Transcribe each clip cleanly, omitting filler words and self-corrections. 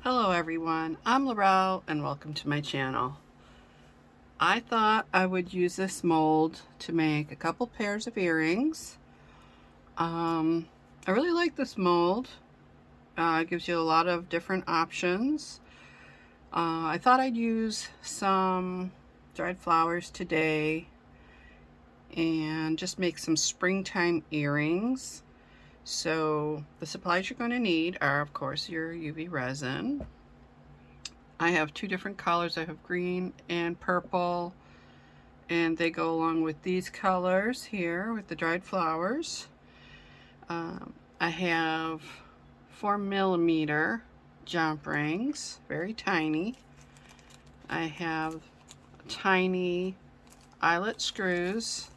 Hello everyone, I'm Laurel and welcome to my channel. I thought I would use this mold to make a couple pairs of earrings. I really like this mold. It gives you a lot of different options. I thought I'd use some dried flowers today and just make some springtime earrings. So the supplies you're going to need are, of course, your UV resin. I have two different colors. I have green and purple, and they go along with these colors here with the dried flowers. I have 4mm jump rings, very tiny. I have tiny eyelet screws,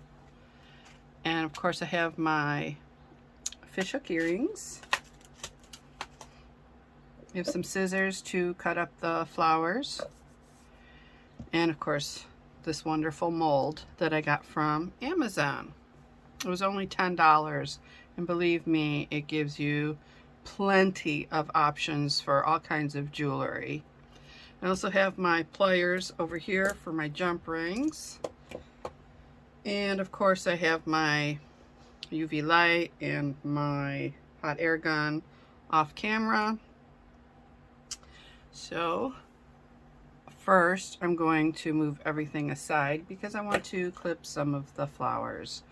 and of course I have my fishhook earrings. I have some scissors to cut up the flowers, and of course this wonderful mold that I got from Amazon. It was only $10, and believe me, it gives you plenty of options for all kinds of jewelry. I also have my pliers over here for my jump rings, and of course I have my UV light and my hot air gun off camera. So first I'm going to move everything aside because I want to clip some of the flowers.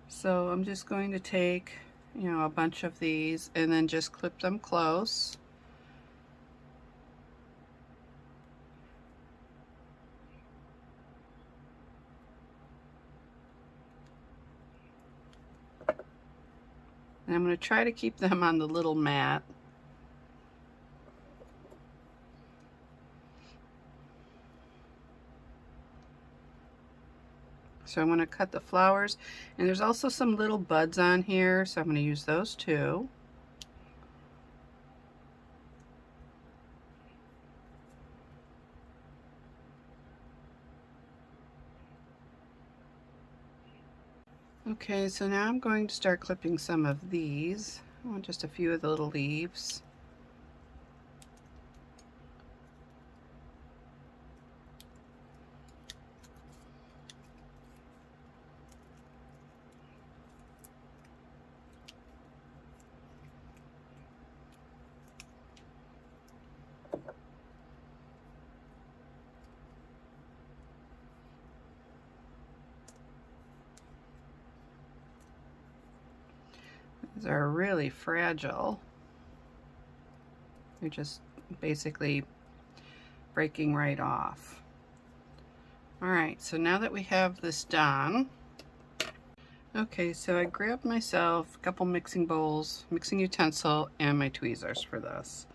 So I'm just going to take, a bunch of these and then just clip them close. And I'm going to try to keep them on the little mat. So I'm going to cut the flowers, and there's also some little buds on here, so I'm going to use those too. Okay, so now I'm going to start clipping some of these. I want just a few of the little leaves. These are really fragile. They're just basically breaking right off. Alright, so now that we have this done, okay, so I grabbed myself a couple mixing bowls, mixing utensil, and my tweezers for this.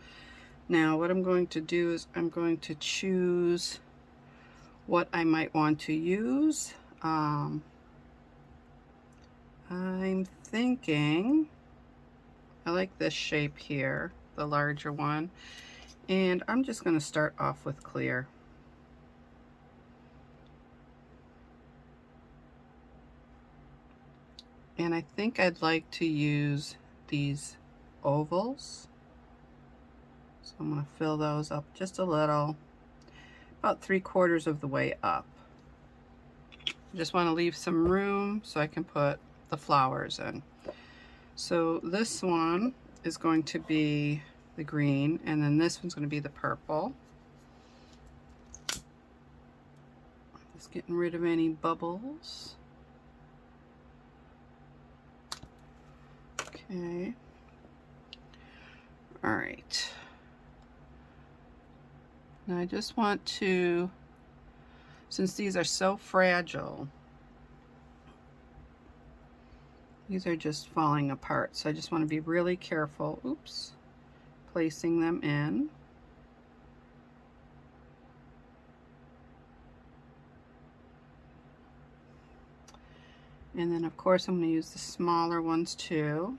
Now what I'm going to do is I'm going to choose what I might want to use. I'm thinking I like this shape here, the larger one, and I'm just going to start off with clear. And I think I'd like to use these ovals. So I'm going to fill those up just a little, about 3/4 of the way up. I just want to leave some room so I can put the flowers in. So this one is going to be the green, and then this one's going to be the purple. Just getting rid of any bubbles. Okay. All right. Now I just want to, since these are so fragile, these are just falling apart, so I just want to be really careful, oops, placing them in. And then of course I'm going to use the smaller ones too.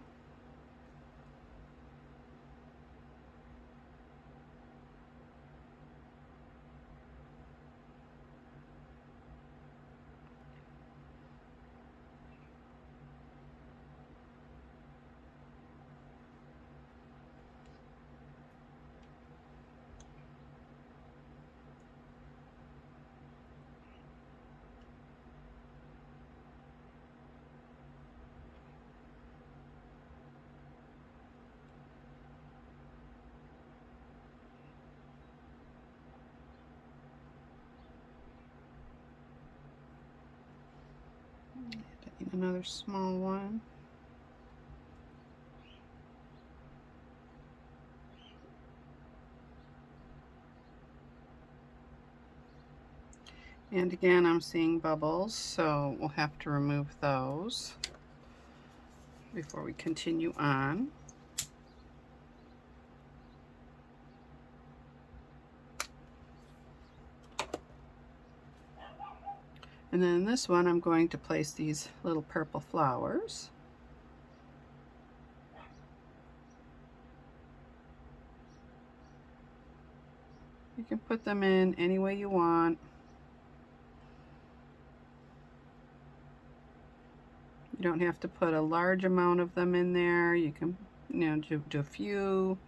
another small one. And again, I'm seeing bubbles, so we'll have to remove those before we continue on. And then in this one, I'm going to place these little purple flowers. You can put them in any way you want. You don't have to put a large amount of them in there. You can, do a few,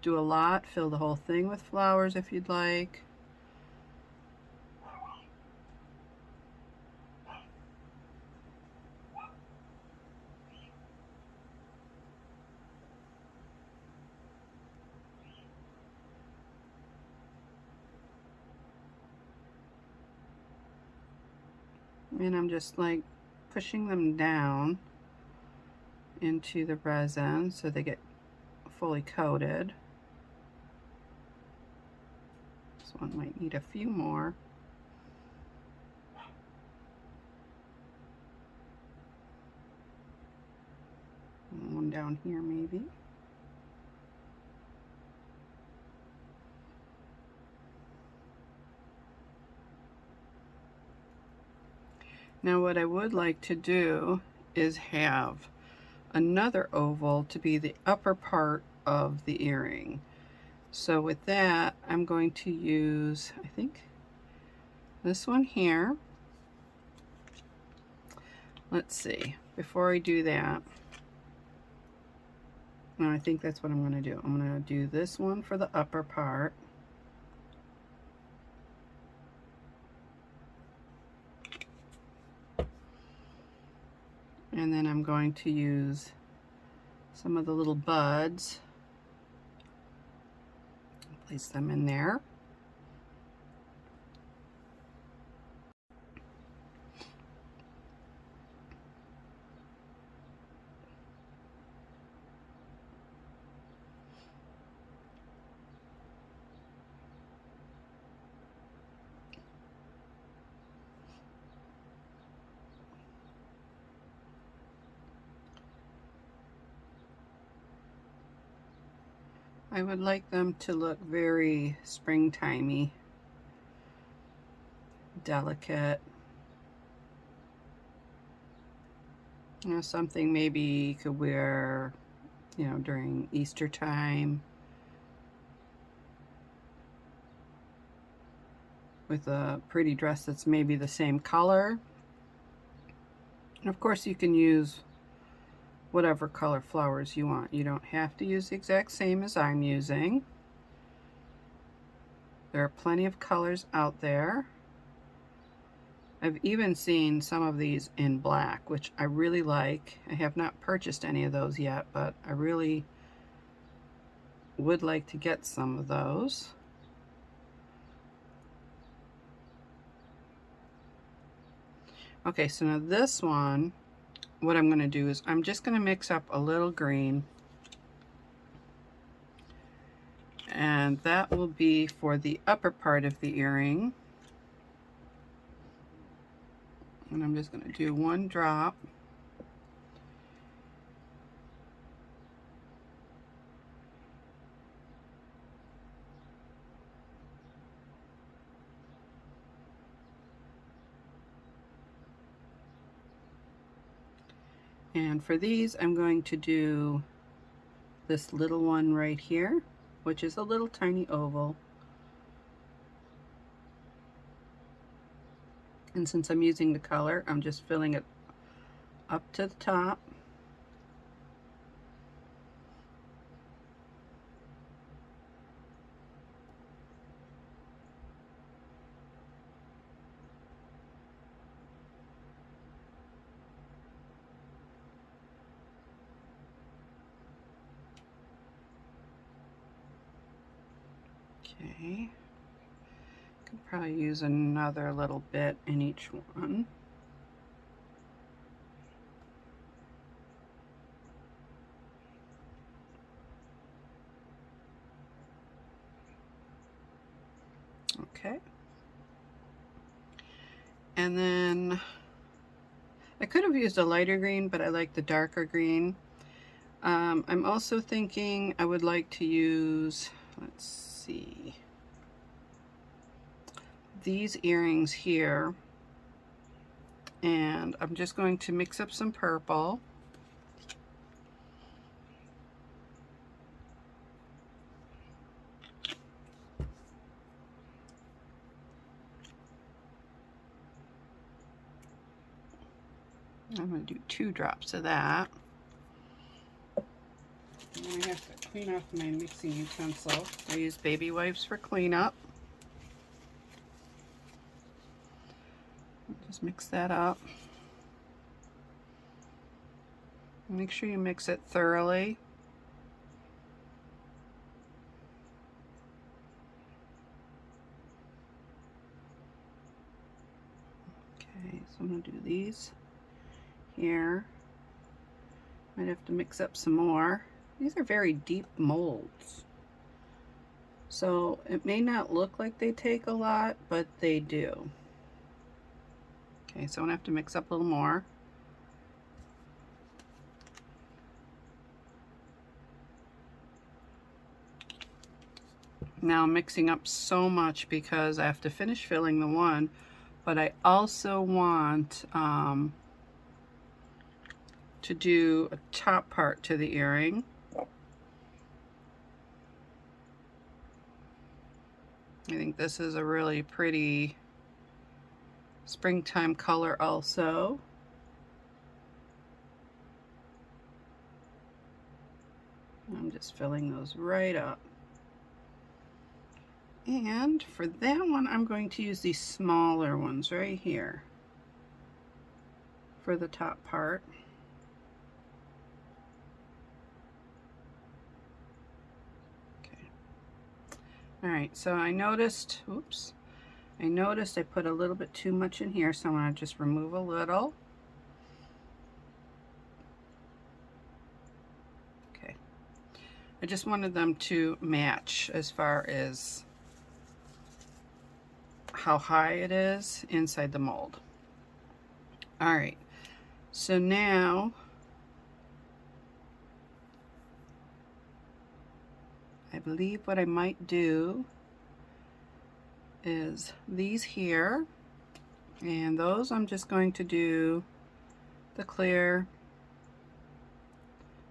do a lot, fill the whole thing with flowers if you'd like. And I'm just like pushing them down into the resin so they get fully coated. This one might need a few more. One down here maybe. Now what I would like to do is have another oval to be the upper part of the earring. So with that, I'm going to use, I think, this one here. Let's see, before I do that, no, I think that's what I'm going to do. I'm going to do this one for the upper part. And then I'm going to use some of the little buds, place them in there. I would like them to look very springtimey, delicate. Something maybe you could wear, during Easter time with a pretty dress that's maybe the same color. And of course you can use whatever color flowers you want. You don't have to use the exact same as I'm using. There are plenty of colors out there. I've even seen some of these in black, which I really like. I have not purchased any of those yet, but I really would like to get some of those. Okay, so now this one, what I'm going to do is I'm just going to mix up a little green, and that will be for the upper part of the earring. And I'm just going to do one drop. And for these, I'm going to do this little one right here, which is a little tiny oval. And since I'm using the color, I'm just filling it up to the top. Okay, could probably use another little bit in each one. Okay. And then I could have used a lighter green, but I like the darker green. I'm also thinking I would like to use, let's see, these earrings here. And I'm just going to mix up some purple. I'm going to do 2 drops of that. And I have to clean off my mixing utensil. I use baby wipes for cleanup. Just mix that up. Make sure you mix it thoroughly. Okay, so I'm going to do these here. Might have to mix up some more. These are very deep molds. So it may not look like they take a lot, but they do. Okay, so I'm going to have to mix up a little more. Now I'm mixing up so much because I have to finish filling the one, but I also want to do a top part to the earring. I think this is a really pretty springtime color also. I'm just filling those right up. And for that one, I'm going to use these smaller ones right here for the top part. Okay. All right, so I noticed, oops, I put a little bit too much in here, so I'm going to just remove a little. Okay. I just wanted them to match as far as how high it is inside the mold. All right, so now I believe what I might do is these here, and those I'm just going to do the clear,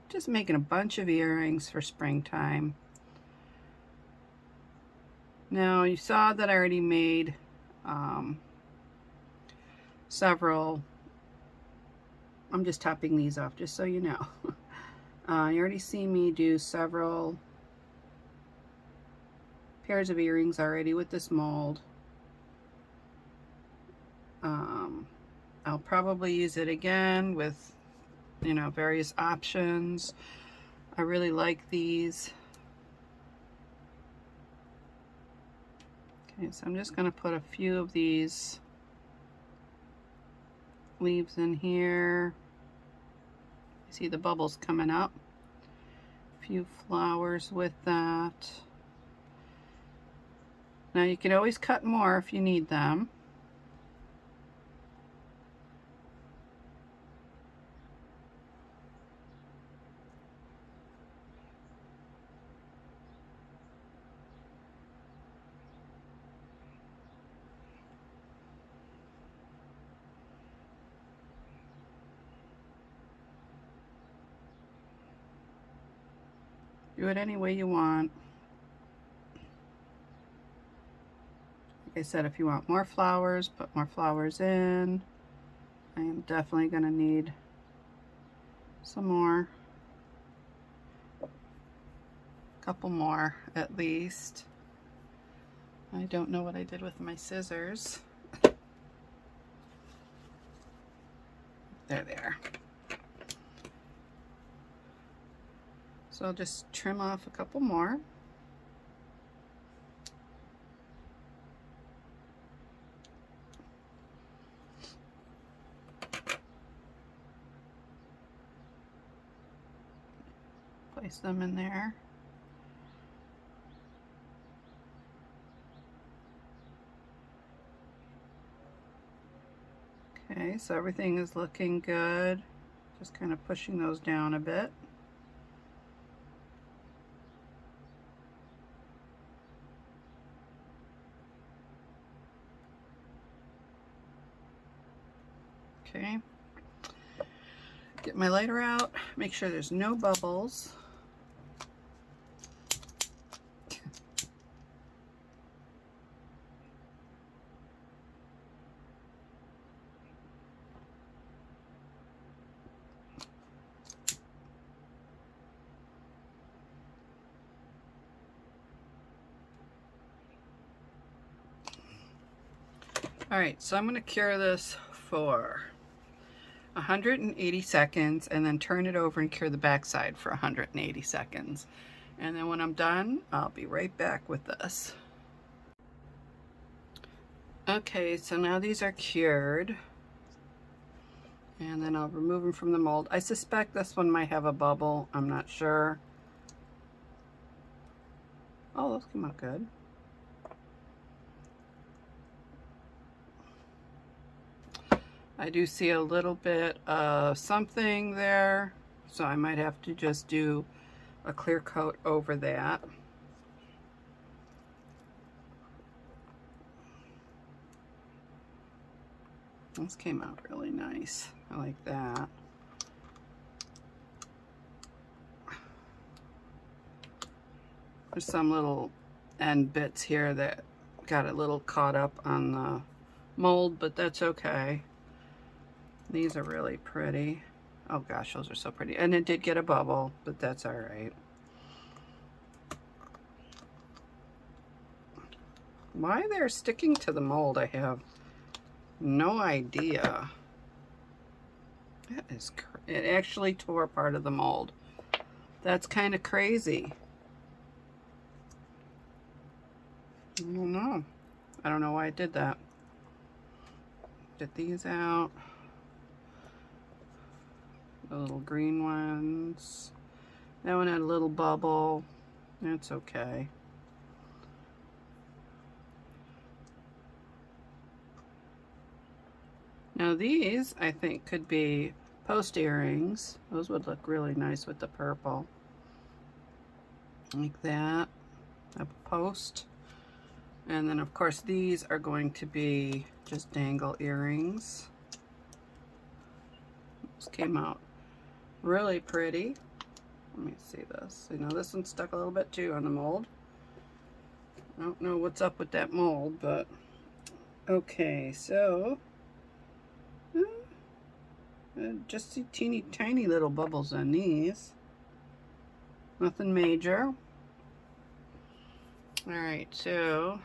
just making a bunch of earrings for springtime. Now you saw that I already made several. I'm just topping these off just so you know. You already see me do several pairs of earrings already with this mold. I'll probably use it again with, you know, various options. I really like these. Okay, so I'm just going to put a few of these leaves in here. See the bubbles coming up. A few flowers with that. Now you can always cut more if you need them. Do it any way you want. Like I said, if you want more flowers, put more flowers in. I am definitely going to need some more. A couple more at least. I don't know what I did with my scissors. There they are. So I'll just trim off a couple more. Place them in there. Okay, so everything is looking good. Just kind of pushing those down a bit. Okay. Get my lighter out, make sure there's no bubbles. All right, so I'm going to cure this for 180 seconds and then turn it over and cure the back side for 180 seconds. And then when I'm done, I'll be right back with this. Okay, so now these are cured. And then I'll remove them from the mold. I suspect this one might have a bubble. I'm not sure. Oh, those came out good. I do see a little bit of something there, so I might have to just do a clear coat over that. This came out really nice. I like that. There's some little end bits here that got a little caught up on the mold, but that's okay. These are really pretty. Oh gosh, those are so pretty. And it did get a bubble, but that's all right. Why they're sticking to the mold, I have no idea. That is, it actually tore part of the mold. That's kind of crazy. I don't know. I don't know why it did that. Get these out. The little green ones. That one had a little bubble. That's okay. Now these, I think, could be post earrings. Those would look really nice with the purple. Like that. A post. And then, of course, these are going to be just dangle earrings. This came out really pretty. Let me see this. You know, this one stuck a little bit too on the mold. I don't know what's up with that mold, but okay, so just see teeny tiny little bubbles on these. Nothing major. Alright, so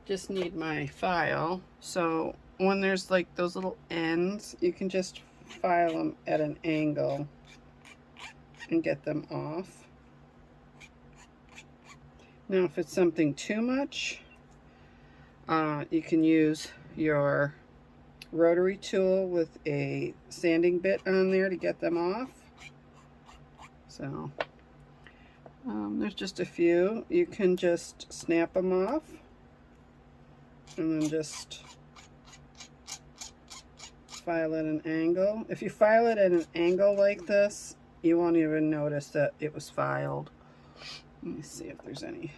just need my file. So when there's like those little ends, you can just file them at an angle and get them off. Now if it's something too much, you can use your rotary tool with a sanding bit on there to get them off. So there's just a few. You can just snap them off and then just file at an angle. If you file it at an angle like this, you won't even notice that it was filed. Let me see if there's any.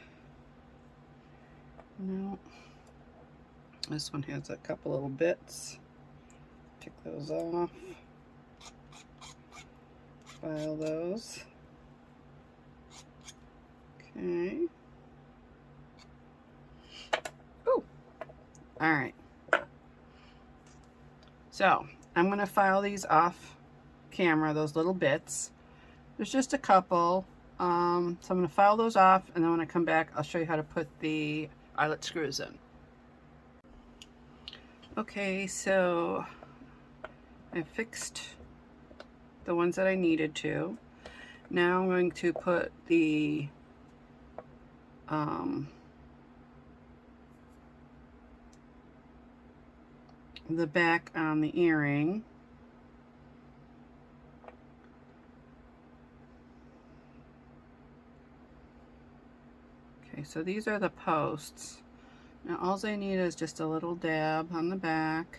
No. This one has a couple little bits. Take those off. File those. Okay. Oh, all right. So I'm going to file these off camera, those little bits. There's just a couple. So I'm going to file those off, and then when I come back, I'll show you how to put the eyelet screws in. Okay, so I fixed the ones that I needed to. Now I'm going to put the back on the earring. Okay, so these are the posts. Now all I need is just a little dab on the back.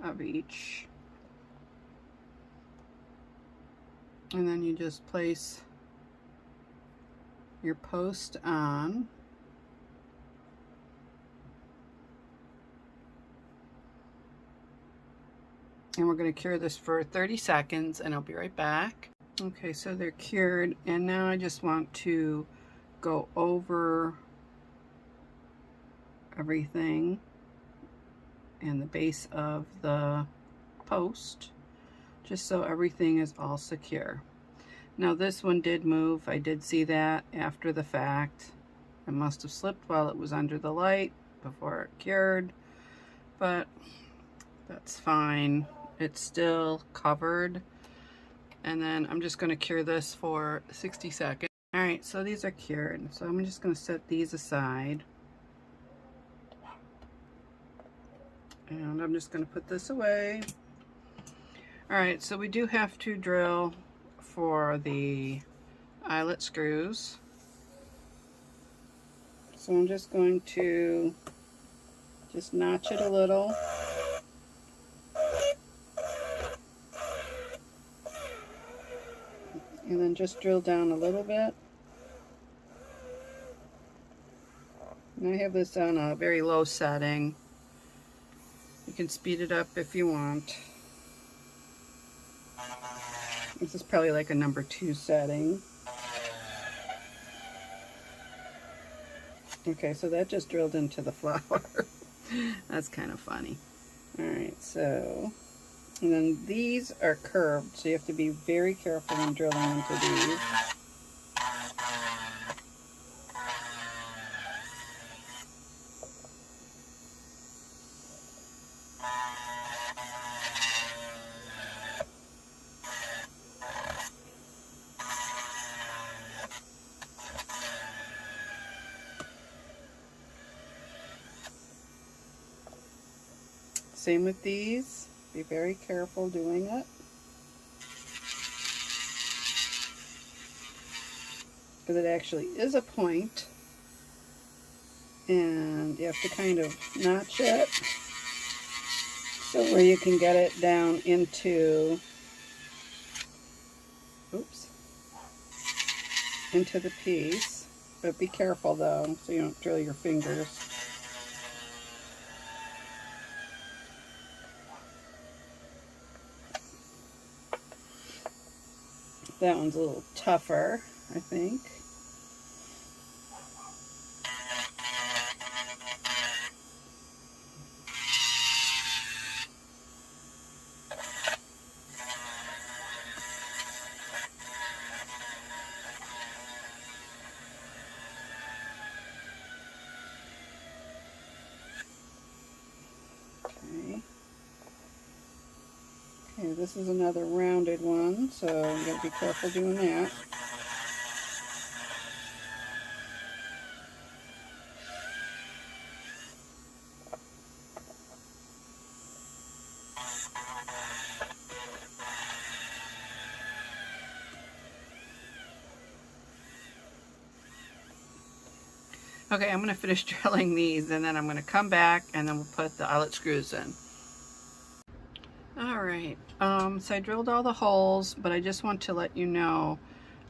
of each. And then you just place your post on. And we're going to cure this for 30 seconds and I'll be right back. Okay, so they're cured, and now I just want to go over everything and the base of the post, just so everything is all secure. Now this one did move. I did see that after the fact. It must have slipped while it was under the light before it cured, but that's fine. It's still covered. And then I'm just going to cure this for 60 seconds. Alright, so these are cured. So I'm just going to set these aside. And I'm just going to put this away. Alright, so we do have to drill for the eyelet screws. So I'm just going to just notch it a little. And then just drill down a little bit. And I have this on a very low setting. You can speed it up if you want. This is probably like a number 2 setting. Okay, so that just drilled into the flower. That's kind of funny. Alright, so, and then these are curved, so you have to be very careful when drilling into these. Same with these. Be very careful doing it. Because it actually is a point. And you have to kind of notch it so where you can get it down into, oops, into the piece. But be careful though, so you don't drill your fingers. That one's a little tougher, I think. Okay, this is another rounded one, so you gotta be careful doing that. Okay, I'm going to finish drilling these, and then I'm going to come back and then we'll put the eyelet screws in. Alright, so I drilled all the holes, but I just want to let you know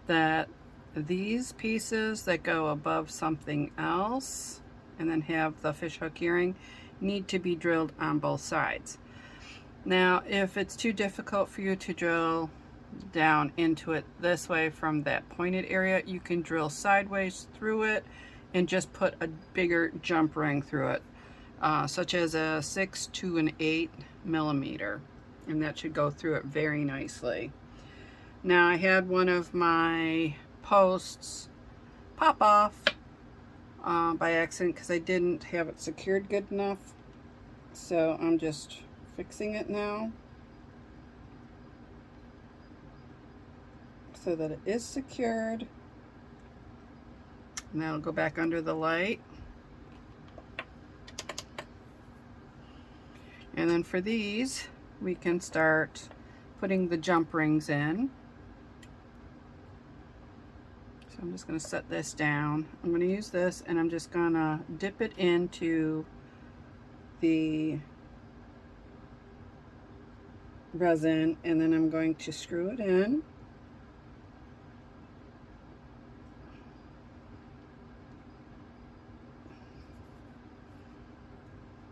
that these pieces that go above something else and then have the fishhook earring need to be drilled on both sides. Now, if it's too difficult for you to drill down into it this way from that pointed area, you can drill sideways through it and just put a bigger jump ring through it, such as a 6 to an 8 millimeter, and that should go through it very nicely. Now, I had one of my posts pop off by accident because I didn't have it secured good enough, so I'm just fixing it now so that it is secured. And that'll go back under the light. And then for these, we can start putting the jump rings in. So I'm just going to set this down. I'm going to use this and I'm just going to dip it into the resin, and then I'm going to screw it in.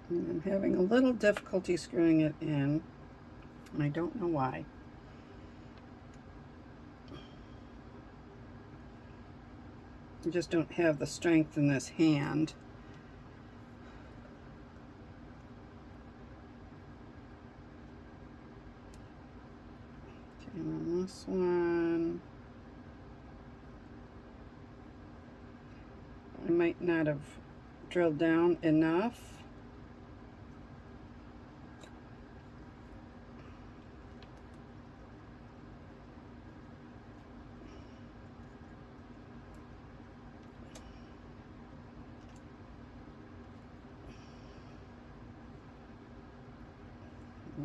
And I'm having a little difficulty screwing it in, and I don't know why. I just don't have the strength in this hand. Okay, and then this one, I might not have drilled down enough.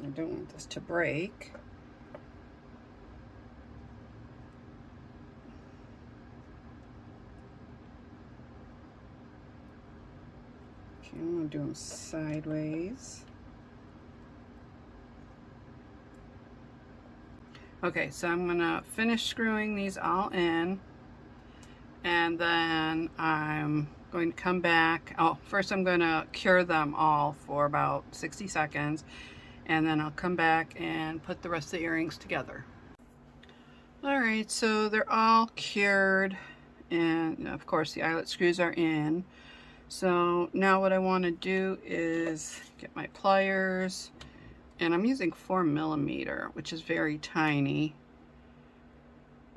I don't want this to break. Okay, I'm going to do them sideways. Okay, so I'm going to finish screwing these all in, and then I'm going to come back. Oh, first I'm going to cure them all for about 60 seconds, and then I'll come back and put the rest of the earrings together. Alright, so they're all cured, and of course the eyelet screws are in. So now what I want to do is get my pliers, and I'm using 4mm, which is very tiny.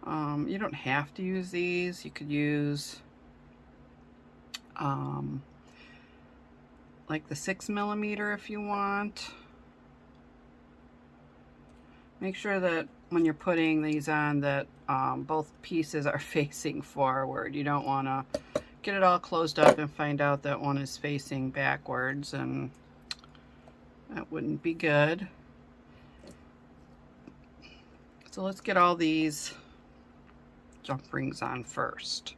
You don't have to use these. You could use like the 6mm if you want. Make sure that when you're putting these on that both pieces are facing forward. You don't want to get it all closed up and find out that one is facing backwards, and that wouldn't be good. So let's get all these jump rings on first.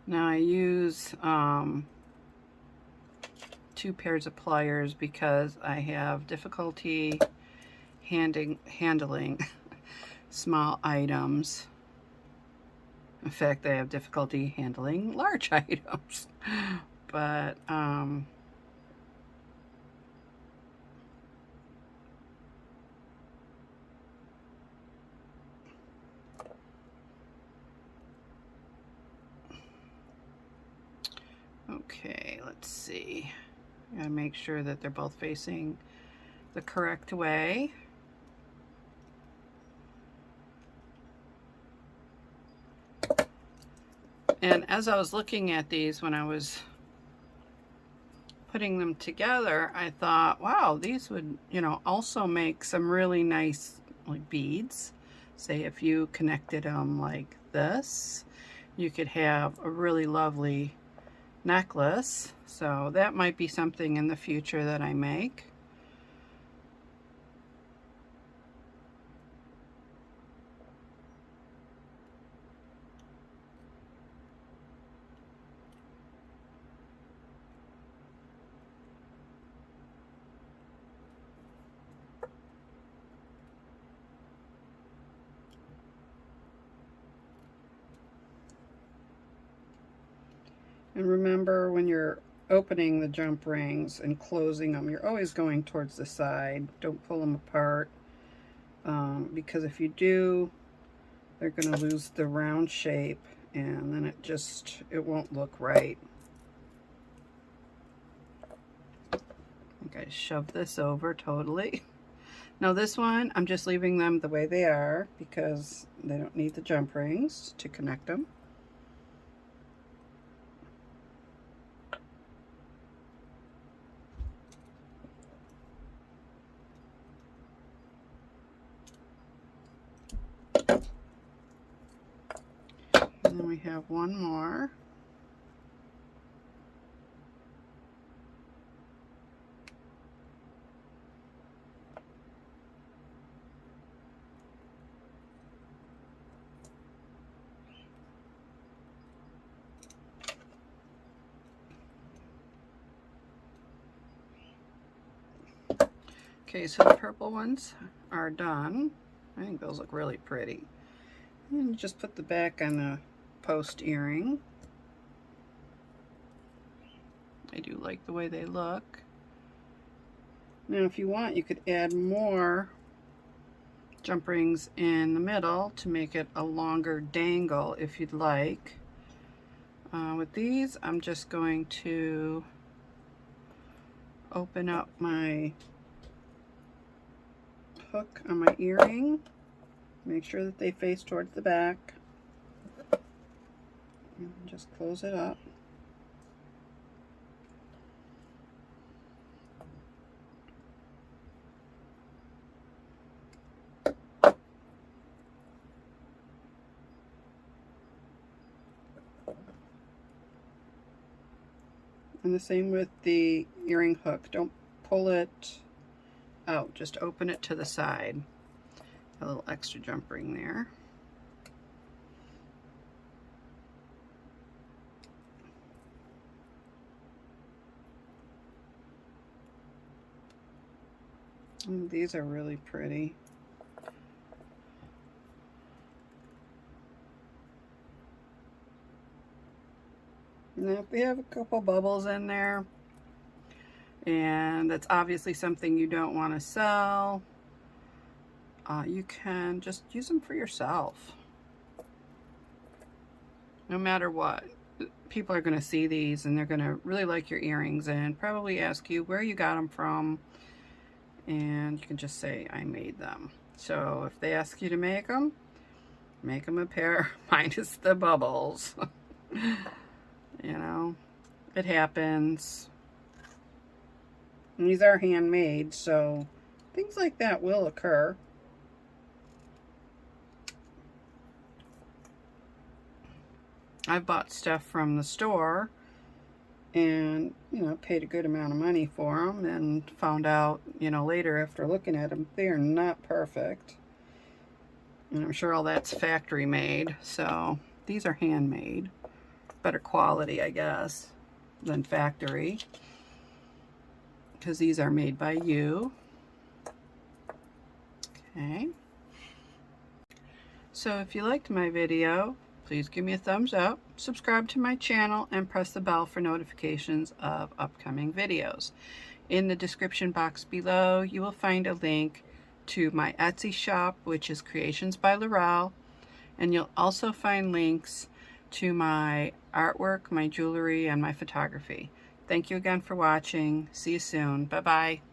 Now I use 2 pairs of pliers because I have difficulty handling small items. In fact, I have difficulty handling large items. But okay, let's see. I gotta make sure that they're both facing the correct way. And as I was looking at these when I was putting them together, I thought, wow, these would, you know, also make some really nice like beads. Say if you connected them like this, you could have a really lovely necklace. So that might be something in the future that I make. And remember, when you're opening the jump rings and closing them, you're always going towards the side. Don't pull them apart, because if you do, they're going to lose the round shape, and then it won't look right. Okay, shove this over totally. Now this one, I'm just leaving them the way they are because they don't need the jump rings to connect them. And then we have one more. Okay, so the purple ones are done. I think those look really pretty. And just put the back on the post earring. I do like the way they look. Now if you want, you could add more jump rings in the middle to make it a longer dangle if you'd like. With these, I'm just going to open up my hook on my earring. Make sure that they face towards the back. And just close it up. And the same with the earring hook. Don't pull it out, just open it to the side. A little extra jump ring there. And these are really pretty. Now if we have a couple bubbles in there, and that's obviously something you don't want to sell, you can just use them for yourself. No matter what, people are going to see these and they're going to really like your earrings and probably ask you where you got them from, and you can just say, I made them. So if they ask you to make them a pair minus the bubbles. You know, it happens. And these are handmade, so things like that will occur. I've bought stuff from the store and, you know, paid a good amount of money for them and found out, you know, later after looking at them, they are not perfect. And I'm sure all that's factory made, so these are handmade. Better quality, I guess, than factory, because these are made by you. Okay. So if you liked my video, please give me a thumbs up, subscribe to my channel, and press the bell for notifications of upcoming videos. In the description box below, you will find a link to my Etsy shop, which is Creations by Laurel, and you'll also find links to my artwork, my jewelry, and my photography. Thank you again for watching. See you soon. Bye-bye.